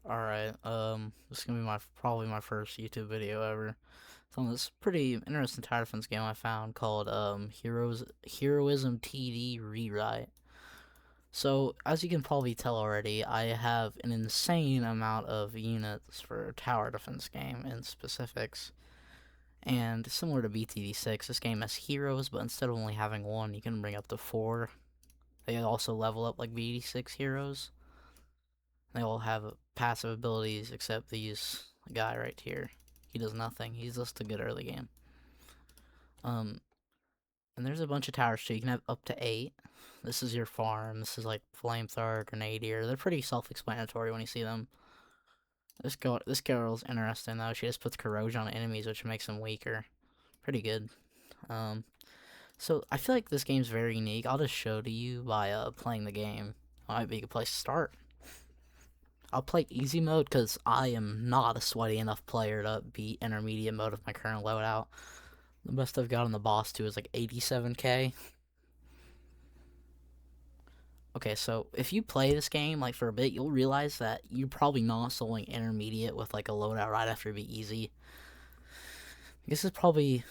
Alright, this is gonna be probably my first YouTube video ever. It's on this pretty interesting tower defense game I found called Heroism TD Rewrite. So as you can probably tell already, I have an insane amount of units for a tower defense game in specifics. And similar to BTD6, this game has heroes, but instead of only having one, you can bring up to four. They also level up like BD6 heroes. They all have passive abilities except these guy right here. He does nothing. He's just a good early game. Um, and there's a bunch of towers too. You can have up to 8. This is your farm. This is like flamethrower, grenadier. They're pretty self-explanatory when you see them. This girl's interesting though. She just puts corrosion on enemies, which makes them weaker. Pretty good. Um, so I feel like this game's very unique. I'll just show to you by playing the game. Might be a good place to start. I'll play easy mode because I am not a sweaty enough player to beat intermediate mode with my current loadout. The best I've got on the boss too is like 87k. Okay, so if you play this game like for a bit, you'll realize that you're probably not soloing intermediate with like a loadout right after be easy. This is probably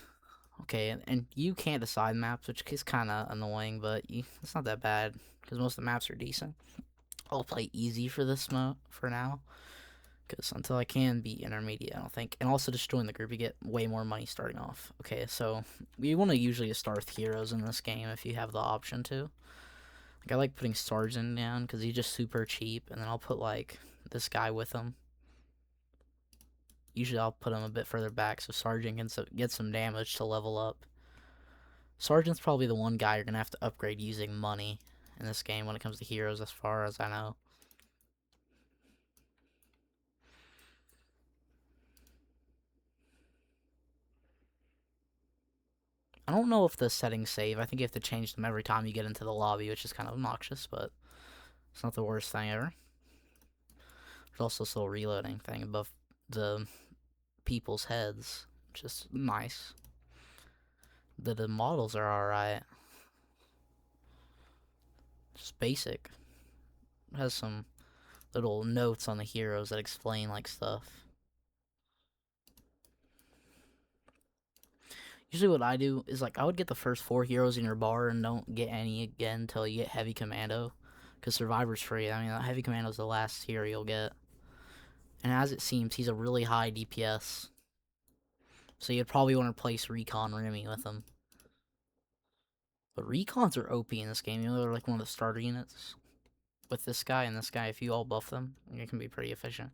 okay, and you can't decide maps, which is kind of annoying, but it's not that bad because most of the maps are decent. I'll play easy for this mode for now. Because until I can be intermediate, I don't think. And also just join the group, you get way more money starting off. Okay, so you want to usually start with heroes in this game if you have the option to. Like, I like putting Sergeant down because he's just super cheap. And then I'll put, like, this guy with him. Usually I'll put him a bit further back so Sergeant can get some damage to level up. Sergeant's probably the one guy you're going to have to upgrade using money in this game when it comes to heroes as far as I know. I don't know if the settings save. I think you have to change them every time you get into the lobby, which is kind of obnoxious, but it's not the worst thing ever. There's also this little reloading thing above the people's heads, which is nice. The models are alright. Just basic. It has some little notes on the heroes that explain, like, stuff. Usually what I do is, like, I would get the first 4 heroes in your bar and don't get any again until you get Heavy Commando. Because Survivor's free. I mean, Heavy Commando's the last hero you'll get. And as it seems, he's a really high DPS. So you'd probably want to replace Recon Remy with him. But Recons are OP in this game. You know, they're like one of the starter units. With this guy and this guy, if you all buff them, it can be pretty efficient.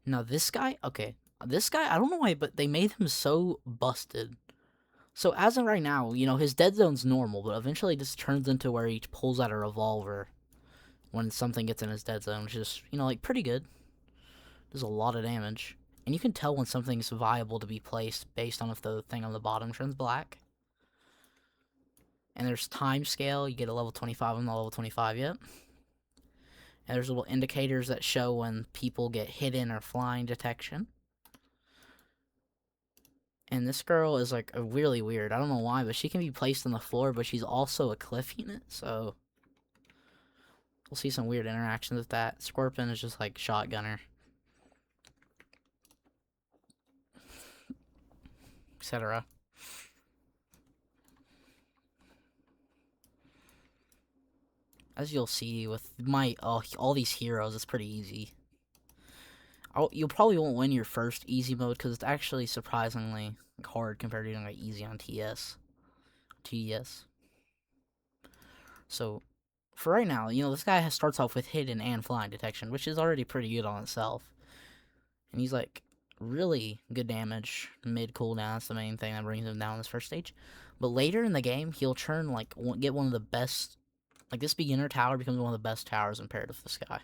Now, this guy, okay. This guy, I don't know why, but they made him so busted. So as of right now, you know, his dead zone's normal, but eventually it just turns into where he pulls out a revolver when something gets in his dead zone, which is, you know, like, pretty good. Does a lot of damage. And you can tell when something's viable to be placed based on if the thing on the bottom turns black. And there's time scale. You get a level 25. I'm not level 25 yet. And there's little indicators that show when people get hidden or flying detection. And this girl is like really weird. I don't know why, but she can be placed on the floor, but she's also a cliff unit. So we'll see some weird interactions with that. Scorpion is just like shotgunner, etc. As you'll see with my all these heroes, it's pretty easy. You probably won't win your first easy mode because it's actually surprisingly hard compared to doing like easy on TDS. So for right now, you know, this guy starts off with hidden and flying detection, which is already pretty good on itself. And he's like really good damage, mid cooldown. That's the main thing that brings him down this first stage. But later in the game, he'll turn like get one of the best. Like this beginner tower becomes one of the best towers in paired with this guy.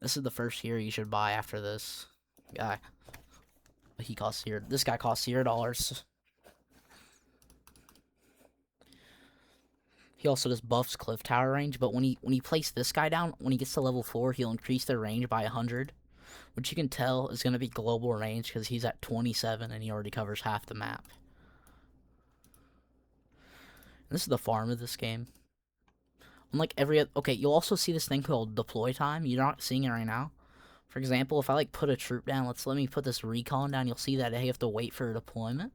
This is the first hero you should buy after this guy. He costs $0. This guy costs $0. He also just buffs cliff tower range, but when he places this guy down, when he gets to level 4, he'll increase their range by 100, which you can tell is going to be global range because he's at 27 and he already covers half the map. And this is the farm of this game. Unlike every okay, you'll also see this thing called deploy time. You're not seeing it right now. For example, if I like put a troop down, let me put this recon down, you'll see that you have to wait for a deployment.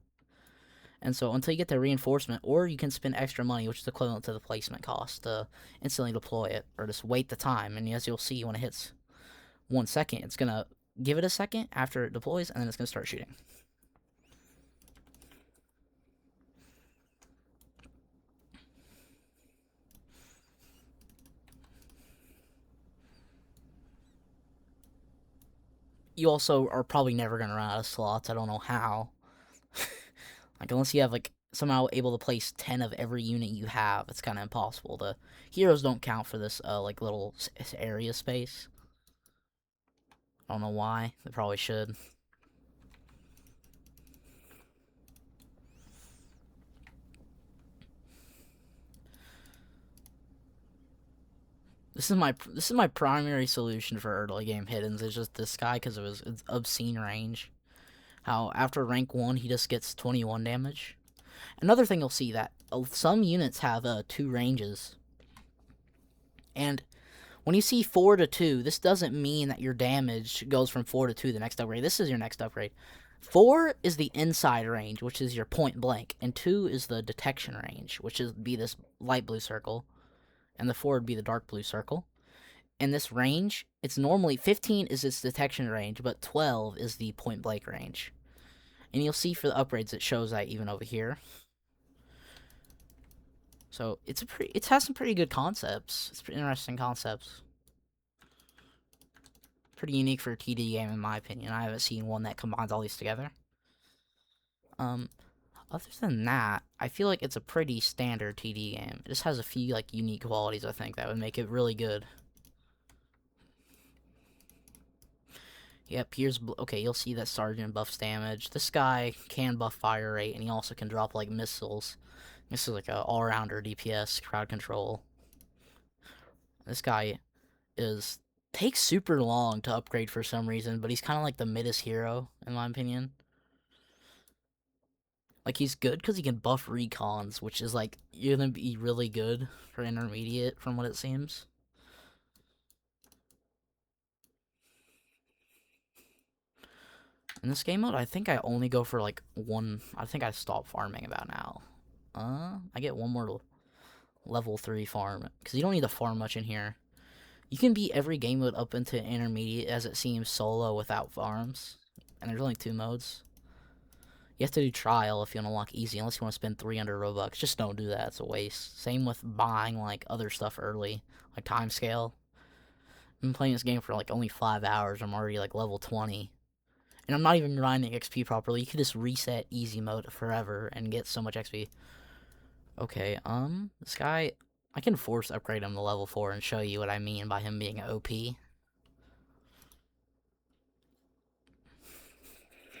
And so until you get the reinforcement, or you can spend extra money, which is equivalent to the placement cost, to instantly deploy it, or just wait the time. And as you'll see, when it hits 1 second, it's gonna give it a second after it deploys, and then it's gonna start shooting. You also are probably never gonna run out of slots. I don't know how. Like, unless you have, like, somehow able to place 10 of every unit you have, it's kind of impossible. The heroes don't count for this, like, little area space. I don't know why. They probably should. This is my primary solution for early game hiddens. It's just this guy because of his obscene range. How after rank 1 he just gets 21 damage. Another thing you'll see that some units have 2 ranges. And when you see 4 to 2, this doesn't mean that your damage goes from 4 to 2 the next upgrade. This is your next upgrade. 4 is the inside range, which is your point blank, and 2 is the detection range, which is be this light blue circle, and the 4 would be the dark blue circle. In this range, it's normally 15 is its detection range, but 12 is the point blank range. And you'll see for the upgrades it shows that even over here. So it has some pretty good concepts. It's pretty interesting concepts. Pretty unique for a TD game in my opinion. I haven't seen one that combines all these together. Other than that, I feel like it's a pretty standard TD game. It just has a few like unique qualities I think that would make it really good. Yep, here's okay. You'll see that Sergeant buffs damage. This guy can buff fire rate, and he also can drop like missiles. This is like a all-rounder DPS crowd control. This guy takes super long to upgrade for some reason, but he's kind of like the middest hero in my opinion. Like he's good because he can buff recons, which is like you're gonna be really good for intermediate from what it seems. In this game mode, I think I only go for like one. I think I stop farming about now. I get one more level 3 farm because you don't need to farm much in here. You can beat every game mode up into intermediate as it seems solo without farms, and there's only 2 modes. You have to do trial if you want to unlock easy, unless you want to spend 300 Robux. Just don't do that, it's a waste. Same with buying like other stuff early, like Timescale. I've been playing this game for like only 5 hours, I'm already like level 20. And I'm not even grinding XP properly. You could just reset easy mode forever and get so much XP. Okay, this guy, I can force upgrade him to level 4 and show you what I mean by him being OP.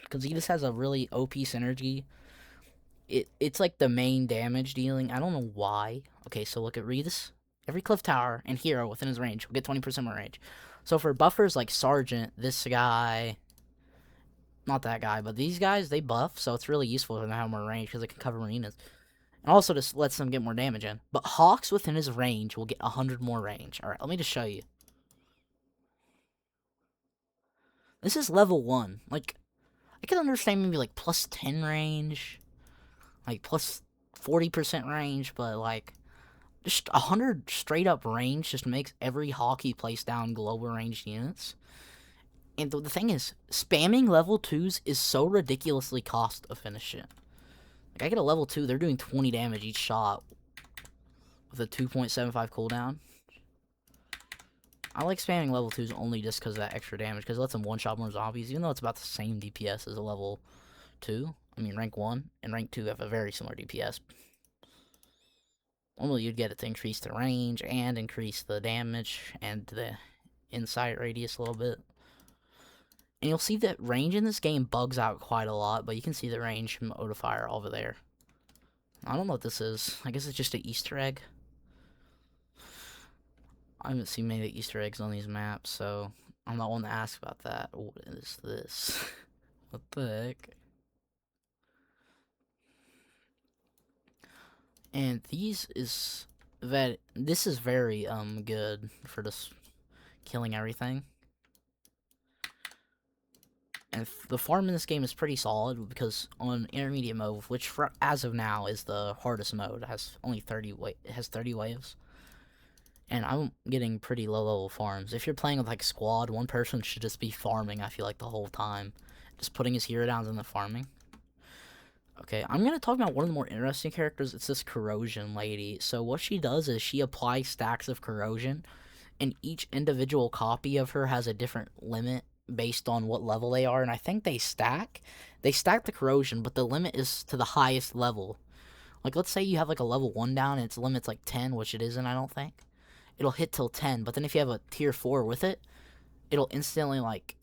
Because he just has a really OP synergy. It's like the main damage dealing. I don't know why. Okay, so look at Reese. Every cliff tower and hero within his range will get 20% more range. So for buffers like Sergeant, this guy, not that guy, but these guys, they buff, so it's really useful for them to have more range because they can cover marinas. And also just lets them get more damage in. But Hawks within his range will get 100 more range. Alright, let me just show you. This is level 1. Like, I can understand maybe like plus 10 range. Like plus 40% range, but like just 100 straight up range just makes every Hawk you place down global ranged units. And the thing is, spamming level 2s is so ridiculously cost efficient. Like, I get a level 2, they're doing 20 damage each shot with a 2.75 cooldown. I like spamming level 2s only just because of that extra damage, because it lets them one-shot more zombies, even though it's about the same DPS as a level 2. I mean, rank 1 and rank 2 have a very similar DPS. Normally, you'd get it to increase the range and increase the damage and the insight radius a little bit. And you'll see that range in this game bugs out quite a lot, but you can see the range modifier over there. I don't know what this is. I guess it's just an Easter egg. I haven't seen many Easter eggs on these maps, so I'm not one to ask about that. What is this? What the heck? And this is very good for just killing everything. And the farm in this game is pretty solid because on intermediate mode, which for, as of now is the hardest mode, has only 30 it has 30 waves. And I'm getting pretty low level farms. If you're playing with like squad, one person should just be farming, I feel like, the whole time. Just putting his hero downs in the farming. Okay, I'm gonna talk about one of the more interesting characters. It's this corrosion lady. So what she does is she applies stacks of corrosion, and each individual copy of her has a different limit based on what level they are. And I think they stack the corrosion, but the limit is to the highest level. Like, let's say you have like a level 1 down and its limit's like 10, which it isn't, I don't think. It'll hit till 10, but then if you have a tier 4 with it, it'll instantly like,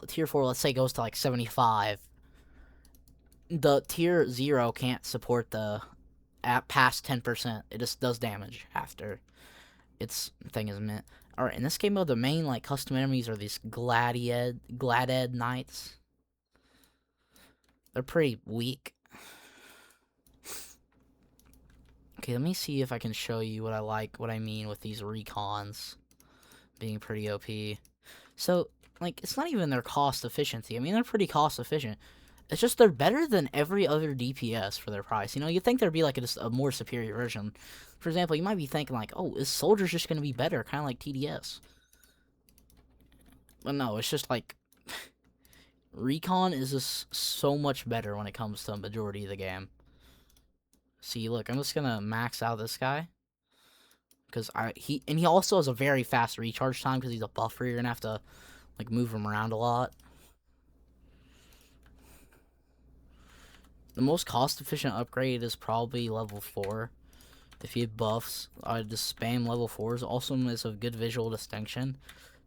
tier 4, let's say, goes to like 75. The tier 0 can't support the at past 10%. It just does damage after its thing is mint. Alright, in this game mode, the main like custom enemies are these Gladed Knights. They're pretty weak. Okay, let me see if I can show you what I mean with these recons being pretty OP. So, like, it's not even their cost efficiency. I mean, they're pretty cost efficient. It's just they're better than every other DPS for their price. You know, you'd think there'd be like a more superior version. For example, you might be thinking like, oh, is Soldier's just going to be better, kind of like TDS. But no, it's just like, Recon is just so much better when it comes to a majority of the game. See, look, I'm just going to max out this guy. Because he also has a very fast recharge time because he's a buffer. You're going to have to, like, move him around a lot. The most cost-efficient upgrade is probably level 4. If you have buffs, I just spam level 4s. Also is a good visual distinction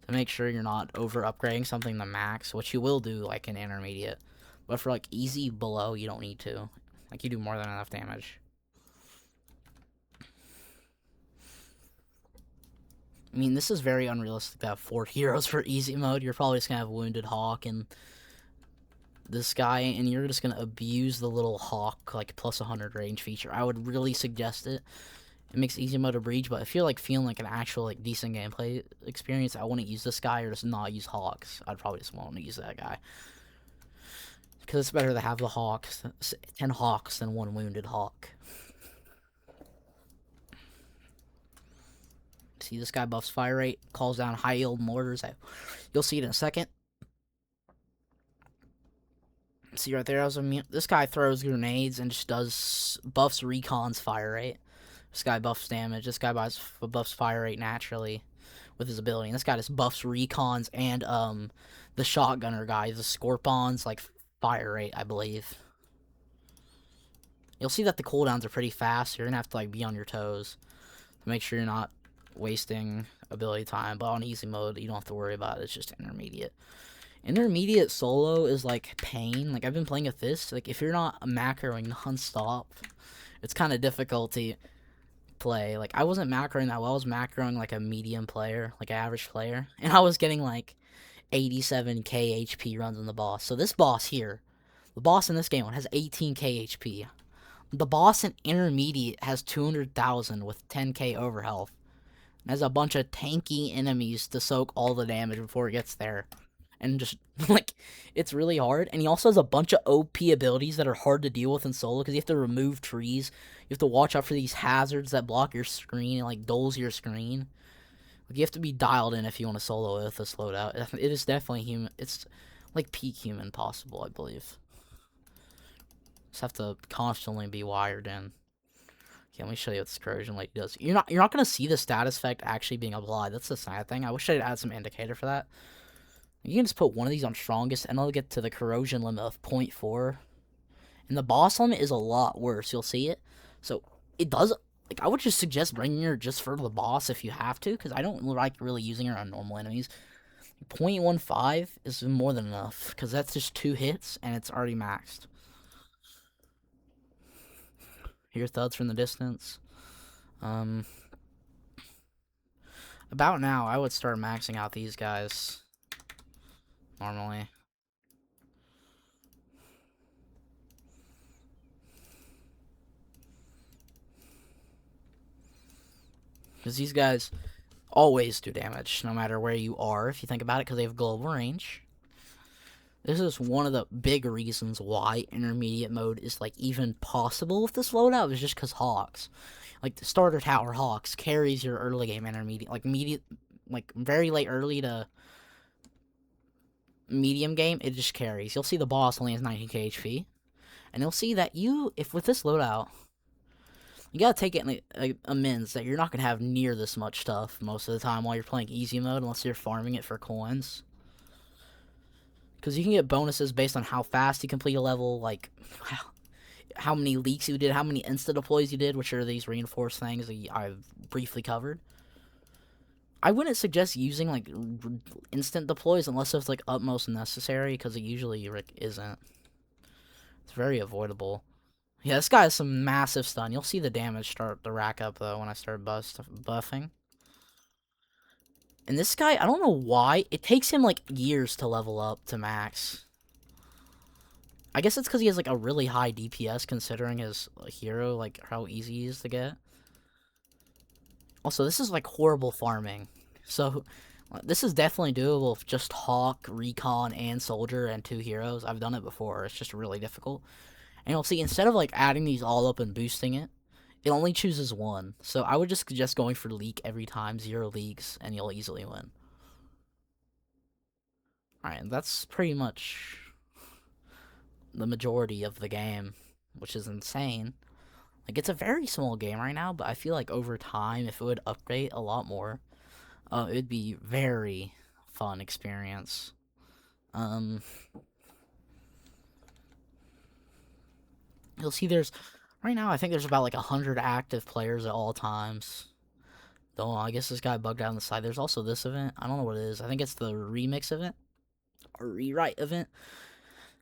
to make sure you're not over-upgrading something to max, which you will do, like, in intermediate. But for, like, easy below, you don't need to. Like, you do more than enough damage. I mean, this is very unrealistic to have 4 heroes for easy mode. You're probably just gonna have Wounded Hawk and this guy, and you're just gonna abuse the little Hawk, like, plus 100 range feature. I would really suggest it. It makes easy mode to breach, but if you're, like, feeling like an actual, like, decent gameplay experience, I wouldn't use this guy or just not use Hawks. I'd probably just want to use that guy. Because it's better to have the Hawks, 10 Hawks than 1 Wounded Hawk. See, this guy buffs fire rate, calls down high yield mortars. You'll see it in a second. See right there, this guy throws grenades and just buffs recon's fire rate. This guy buffs damage. This guy buffs fire rate naturally with his ability. And this guy just buffs recons and the shotgunner guy, the Scorpon's like fire rate, I believe. You'll see that the cooldowns are pretty fast. So you're gonna have to like be on your toes to make sure you're not wasting ability time. But on easy mode, you don't have to worry about it. It's just intermediate. Intermediate solo is like pain. Like, I've been playing with this. Like, if you're not macroing non-stop, it's kind of difficult to play. Like, I wasn't macroing that well. I was macroing like a medium player, like an average player, and I was getting like 87k HP runs on the boss. So this boss here, the boss in this game has 18k HP. The boss in intermediate has 200,000 with 10k overhealth. And has a bunch of tanky enemies to soak all the damage before it gets there. And just, like, it's really hard. And he also has a bunch of OP abilities that are hard to deal with in solo, because you have to remove trees. You have to watch out for these hazards that block your screen and, like, dulls your screen. Like, you have to be dialed in if you want to solo with this loadout. It is definitely human. It's, like, peak human possible, I believe. Just have to constantly be wired in. Okay, let me show you what this corrosion lady does. You're not going to see the status effect actually being applied. That's the sad thing. I wish I'd add some indicator for that. You can just put one of these on strongest, and it'll get to the corrosion limit of 0.4. And the boss limit is a lot worse. You'll see it. So, it does... Like, I would just suggest bringing her just for the boss if you have to, because I don't like really using her on normal enemies. 0.15 is more than enough, because that's just 2 hits, and it's already maxed. Hear thuds from the distance. About now, I would start maxing out these guys. Normally. Because these guys always do damage, no matter where you are, if you think about it, because they have global range. This is one of the big reasons why intermediate mode is like even possible with this loadout, is just because Hawks. Like the starter tower Hawks carries your early game intermediate, like very late early to medium game, it just carries. You'll see the boss only has 19k HP, and you'll see that if with this loadout, you gotta take it in amends that you're not gonna have near this much stuff most of the time while you're playing easy mode, unless you're farming it for coins. Because you can get bonuses based on how fast you complete a level, like how many leaks you did, how many insta deploys you did, which are these reinforced things that I've briefly covered. I wouldn't suggest using like instant deploys unless it's like utmost necessary, because it usually isn't. It's very avoidable. Yeah, this guy has some massive stun. You'll see the damage start to rack up though when I start buffing. And this guy, I don't know why, it takes him like years to level up to max. I guess it's because he has like a really high DPS considering his hero, like how easy he is to get. Also, this is like horrible farming. So, this is definitely doable with just Hawk, Recon, and Soldier and 2 heroes. I've done it before. It's just really difficult. And you'll see, instead of like adding these all up and boosting it, it only chooses one. So I would just suggest going for leak every time, 0 leaks, and you'll easily win. Alright, that's pretty much the majority of the game, which is insane. Like, it's a very small game right now, but I feel like over time, if it would update a lot more, it would be very fun experience. You'll see right now, I think there's about like 100 active players at all times. Though, I guess this guy bugged out on the side. There's also this event. I don't know what it is. I think it's the remix event. Or rewrite event.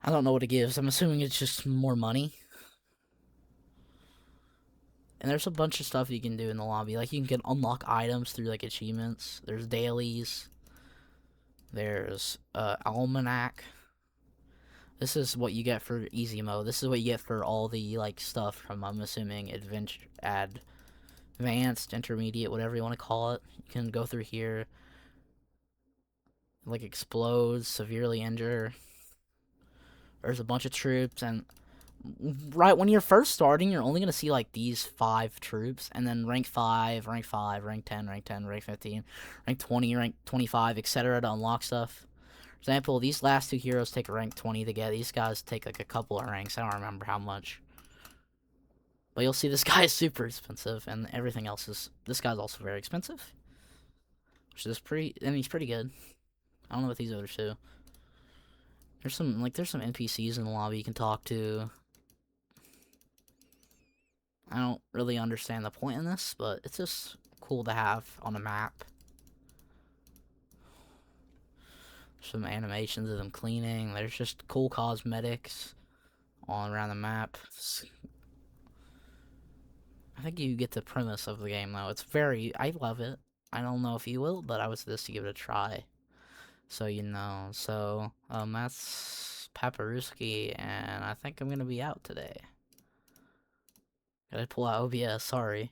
I don't know what it gives. I'm assuming it's just more money. And there's a bunch of stuff you can do in the lobby. Like, you can unlock items through, like, achievements. There's dailies. There's, Almanac. This is what you get for easy mode. This is what you get for all the, like, stuff from, I'm assuming, advanced, intermediate, whatever you want to call it. You can go through here. Like, explodes, severely injure. There's a bunch of troops, and right when you're first starting, you're only going to see like these 5 troops, and then rank 5, rank 5, rank 10, rank 10, rank 15, rank 20, rank 25, etc. to unlock stuff. For example, these last 2 heroes take rank 20 to get. These guys take like a couple of ranks. I don't remember how much. But you'll see this guy is super expensive, and everything else is... This guy's also very expensive. Which is and he's pretty good. I don't know what these others do. There's some NPCs in the lobby you can talk to. I don't really understand the point in this, but it's just cool to have on a map. Some animations of them cleaning. There's just cool cosmetics all around the map. I think you get the premise of the game, though. I love it. I don't know if you will, but I was this to give it a try. So, you know. So, that's Paparuski, and I think I'm gonna be out today. Gotta pull out OBS, sorry.